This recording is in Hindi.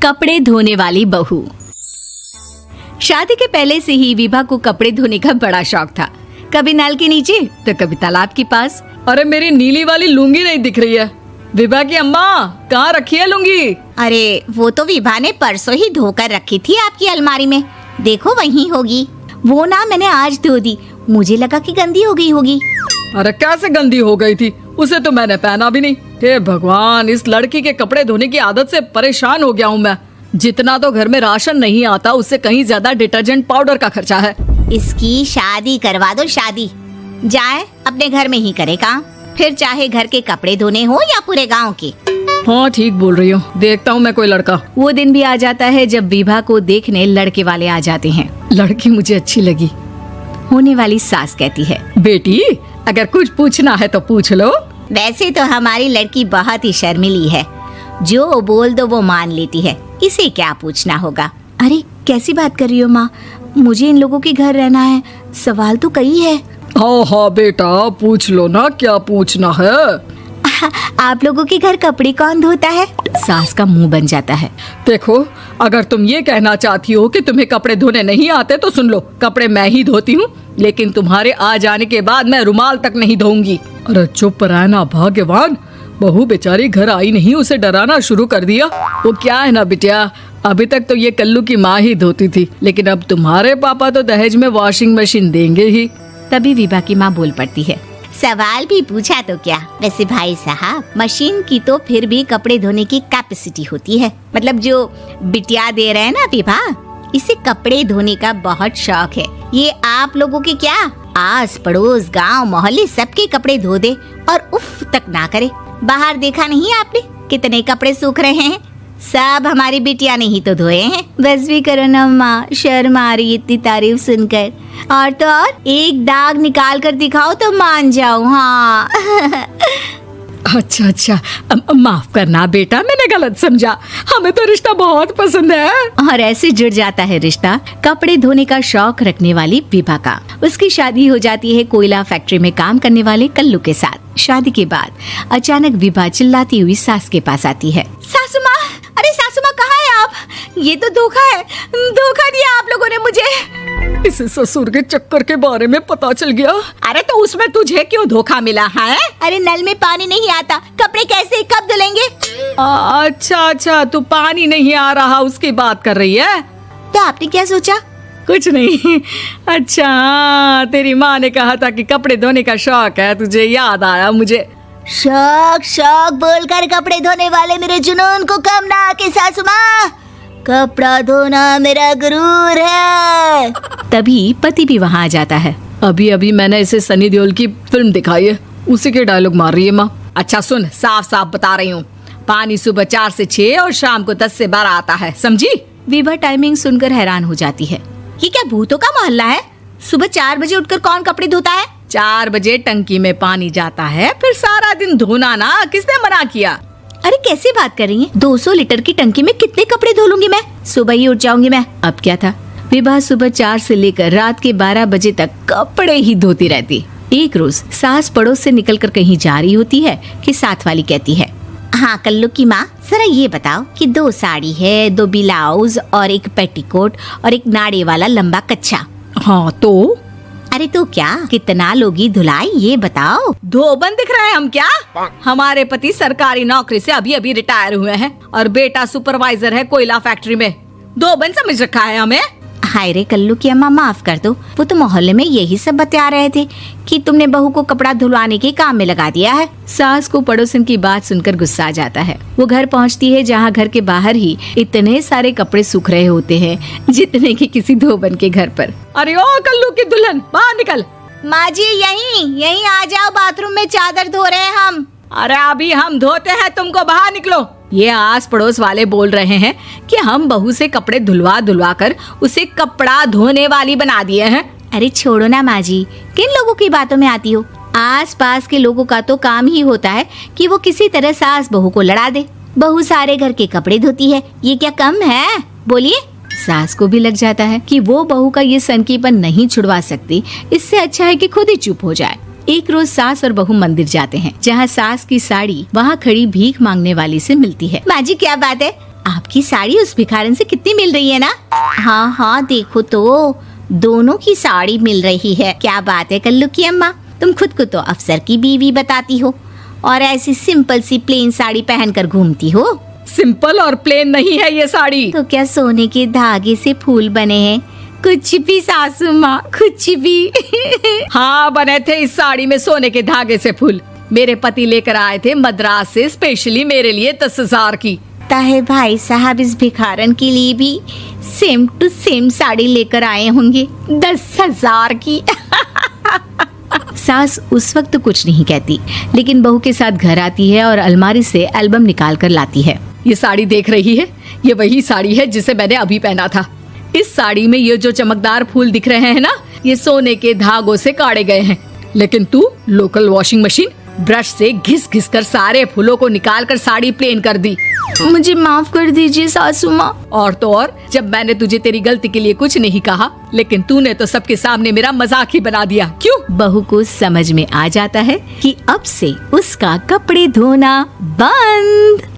कपड़े धोने वाली बहू। शादी के पहले से ही विभा को कपड़े धोने का बड़ा शौक था। कभी नल के नीचे तो कभी तालाब के पास। अरे मेरी नीली वाली लुंगी नहीं दिख रही है। विभा की अम्मा, कहाँ रखी है लुंगी? अरे वो तो विभा ने परसों ही धोकर रखी थी आपकी अलमारी में, देखो वहीं होगी। वो ना मैंने आज धो दी, मुझे लगा कि गंदी हो गई होगी। अरे कैसे गंदी हो गई थी? उसे तो मैंने पहना भी नहीं। हे भगवान, इस लड़की के कपड़े धोने की आदत से परेशान हो गया हूँ मैं। जितना तो घर में राशन नहीं आता, उससे कहीं ज्यादा डिटर्जेंट पाउडर का खर्चा है। इसकी शादी करवा दो, शादी जाए अपने घर में ही करे काम, फिर चाहे घर के कपड़े धोने हो या पूरे गांव के। हाँ ठीक बोल रही हूँ, देखता हूँ मैं कोई लड़का। वो दिन भी आ जाता है जब विभा को देखने लड़के वाले आ जाते हैं। लड़की मुझे अच्छी लगी। होने वाली सास कहती है, बेटी अगर कुछ पूछना है तो पूछ लो। वैसे तो हमारी लड़की बहुत ही शर्मीली है, जो बोल दो वो मान लेती है, इसे क्या पूछना होगा। अरे कैसी बात कर रही हो माँ, मुझे इन लोगों के घर रहना है, सवाल तो कई है। हाँ हाँ बेटा, पूछ लो ना, क्या पूछना है। आप लोगों के घर कपड़े कौन धोता है? सास का मुंह बन जाता है। देखो, अगर तुम ये कहना चाहती हो कि तुम्हें कपड़े धोने नहीं आते तो सुन लो, कपड़े मैं ही धोती हूँ, लेकिन तुम्हारे आ जाने के बाद मैं रुमाल तक नहीं धोऊंगी। अरे चुप रहना भाग्यवान, बहू बेचारी घर आई नहीं, उसे डराना शुरू कर दिया। वो क्या है ना बिटिया, अभी तक तो ये कल्लू की माँ ही धोती थी, लेकिन अब तुम्हारे पापा तो दहेज में वॉशिंग मशीन देंगे ही। तभी विभा की माँ बोल पड़ती है, सवाल भी पूछा तो क्या। वैसे भाई साहब, मशीन की तो फिर भी कपड़े धोने की कैपेसिटी होती है। मतलब जो बिटिया दे रहे हैं ना विभा, इसे कपड़े धोने का बहुत शौक है। ये आप लोगों के क्या, आस पड़ोस गांव मोहल्ले सबके कपड़े धो दे और उफ तक ना करे। बाहर देखा नहीं आपने कितने कपड़े सूख रहे हैं, सब हमारी बिटिया ने ही तो धोए हैं। बस भी करो ना माँ, शर्म आ रही इतनी तारीफ सुनकर। और तो और एक दाग निकाल कर दिखाओ तो मान जाऊँ। हाँ अच्छा अच्छा, माफ करना बेटा, मैंने गलत समझा। हमें तो रिश्ता बहुत पसंद है। और ऐसे जुड़ जाता है रिश्ता कपड़े धोने का शौक रखने वाली विभा का। उसकी शादी हो जाती है कोयला फैक्ट्री में काम करने वाले कल्लू के साथ। शादी के बाद अचानक विभा चिल्लाती हुई सास के पास आती है। सासू माँ, अरे सासू माँ कहाँ है आप? ये तो धोखा है, धोखा दिया आप लोगों ने मुझे। इसे ससुर के चक्कर के बारे में पता चल गया। अरे तो उसमें तुझे क्यों धोखा मिला है? अरे नल में पानी नहीं आता, कपड़े कैसे कब धुलेंगे? अच्छा अच्छा, तू पानी नहीं आ रहा उसकी बात कर रही है। तो आपने क्या सोचा? कुछ नहीं। अच्छा, तेरी माँ ने कहा था कि कपड़े धोने का शौक है तुझे, याद आया मुझे। शौक शौक बोलकर कपड़े धोने वाले मेरे जुनून को कम ना आके सासू माँ, कपड़ा धोना मेरा गुरूर है। तभी पति भी वहाँ आ जाता है। अभी अभी मैंने इसे सनी देओल की फिल्म दिखाई है, उसी के डायलॉग मार रही है माँ। अच्छा सुन, साफ साफ बता रही हूँ, पानी सुबह 4 से 6 और शाम को 10 से 12 आता है, समझी? विभा टाइमिंग सुनकर हैरान हो जाती है। ये क्या भूतों का मोहल्ला है? सुबह 4 बजे उठकर कौन कपड़े धोता है? 4 बजे टंकी में पानी जाता है, फिर सारा दिन धोना ना, किसने मना किया? अरे कैसी बात कर रही हैं? 200 लीटर की टंकी में कितने कपड़े धो लूंगी मैं? सुबह ही उठ जाऊंगी मैं। अब क्या था, विभा सुबह 4 से लेकर रात के 12 बजे तक कपड़े ही धोती रहती। एक रोज सास पड़ोस से निकलकर कहीं जा रही होती है कि साथ वाली कहती है, हाँ कल्लू की माँ, जरा ये बताओ कि 2 साड़ी है, 2 ब्लाउज और एक पेटीकोट और एक नाड़े वाला लंबा कच्छा। हाँ तो? अरे तो क्या, कितना लोगी धुलाई ये बताओ। धोबन दिख रहे हैं हम क्या? हमारे पति सरकारी नौकरी से अभी अभी रिटायर हुए हैं और बेटा सुपरवाइजर है कोयला फैक्ट्री में। धोबन समझ रखा है हमें? हाय रे कल्लू की अम्मा, माफ कर दो, वो तो मोहल्ले में यही सब बता रहे थे कि तुमने बहू को कपड़ा धुलवाने के काम में लगा दिया है। सास को पड़ोसन की बात सुनकर गुस्सा आ जाता है। वो घर पहुंचती है जहां घर के बाहर ही इतने सारे कपड़े सूख रहे होते हैं जितने कि किसी धोबन के घर पर। अरे ओ कल्लू की दुल्हन, बाहर निकल। माँ जी यहीं आ जाओ, बाथरूम में चादर धो रहे हैं हम। अरे अभी हम धोते हैं, तुमको बाहर निकलो। ये आस पड़ोस वाले बोल रहे हैं कि हम बहू से कपड़े धुलवा कर उसे कपड़ा धोने वाली बना दिए हैं। अरे छोड़ो ना माँ जी, किन लोगों की बातों में आती हो? आस पास के लोगों का तो काम ही होता है कि वो किसी तरह सास बहू को लड़ा दे। बहू सारे घर के कपड़े धोती है, ये क्या कम है? बोलिए। सास को भी लग जाता है कि वो बहू का ये सनकीपन नहीं छुड़वा सकती, इससे अच्छा है कि खुद ही चुप हो जाए। एक रोज सास और बहू मंदिर जाते हैं, जहाँ सास की साड़ी वहाँ खड़ी भीख मांगने वाली से मिलती है। माँ जी क्या बात है, आपकी आपकी साड़ी उस भिखारन से कितनी मिल रही है ना? हाँ हाँ देखो तो, दोनों की साड़ी मिल रही है। क्या बात है कल्लू की अम्मा, तुम खुद को तो अफसर की बीवी बताती हो और ऐसी सिंपल सी प्लेन साड़ी पहनकर घूमती हो। सिंपल और प्लेन नहीं है ये साड़ी। तो क्या सोने के धागे से फूल बने हैं? कुछ भी सासू माँ, कुछ भी। हाँ बने थे इस साड़ी में सोने के धागे से फूल। मेरे पति लेकर आए थे मद्रास से स्पेशली मेरे लिए 10,000 की। ताहे भाई साहब इस भिखारन के लिए भी सेम टू सेम साड़ी लेकर आए होंगे 10,000 की। सास उस वक्त कुछ नहीं कहती, लेकिन बहू के साथ घर आती है और अलमारी से एल्बम निकाल कर लाती है। ये साड़ी देख रही है, ये वही साड़ी है जिसे मैंने अभी पहना था। इस साड़ी में ये जो चमकदार फूल दिख रहे हैं ना, ये सोने के धागों से काढ़े गए हैं। लेकिन तू लोकल वॉशिंग मशीन ब्रश से घिस घिस कर सारे फूलों को निकाल कर साड़ी प्लेन कर दी। मुझे माफ कर दीजिए सासू माँ। और तो और, जब मैंने तुझे तेरी गलती के लिए कुछ नहीं कहा, लेकिन तूने तो सबके सामने मेरा मजाक ही बना दिया। क्यों? बहू को समझ में आ जाता है कि अब से उसका कपड़े धोना बंद।